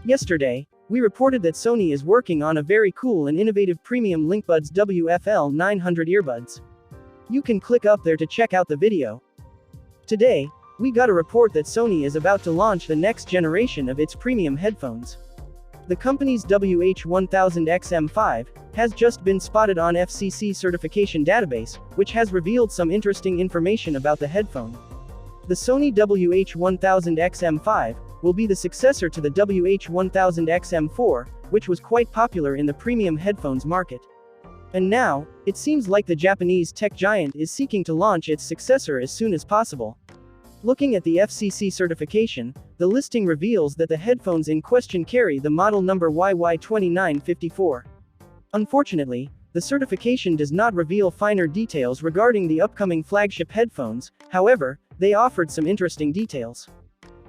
Yesterday, we reported that Sony is working on a very cool and innovative premium Linkbuds WF-L900 earbuds. You can click up there to check out the video. Today, we got a report that Sony is about to launch the next generation of its premium headphones. The company's WH-1000XM5 has just been spotted on FCC certification database, which has revealed some interesting information about the headphone. The Sony WH-1000XM5 will be the successor to the WH-1000XM4, which was quite popular in the premium headphones market. And now, it seems like the Japanese tech giant is seeking to launch its successor as soon as possible. Looking at the FCC certification, the listing reveals that the headphones in question carry the model number YY2954. Unfortunately, the certification does not reveal finer details regarding the upcoming flagship headphones. However, they offered some interesting details.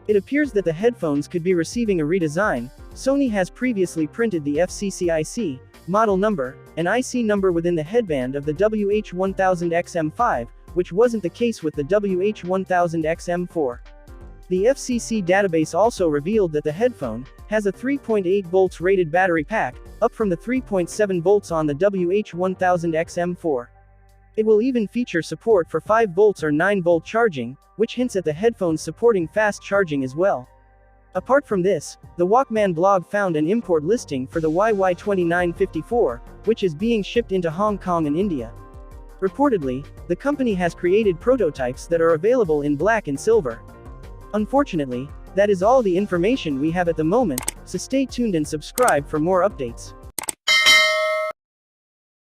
It appears that the headphones could be receiving a redesign. Sony has previously printed the FCC IC model number and IC number within the headband of the WH-1000XM5, which wasn't the case with the WH-1000XM4. The FCC database also revealed that the headphone has a 3.8 volts rated battery pack, up from the 3.7 volts on the WH-1000XM4. It will even feature support for 5 volts or 9 volt charging, which hints at the headphones supporting fast charging as well. Apart from this, the Walkman blog found an import listing for the YY2954, which is being shipped into Hong Kong and India. Reportedly, the company has created prototypes that are available in black and silver. Unfortunately, that is all the information we have at the moment, so stay tuned and subscribe for more updates.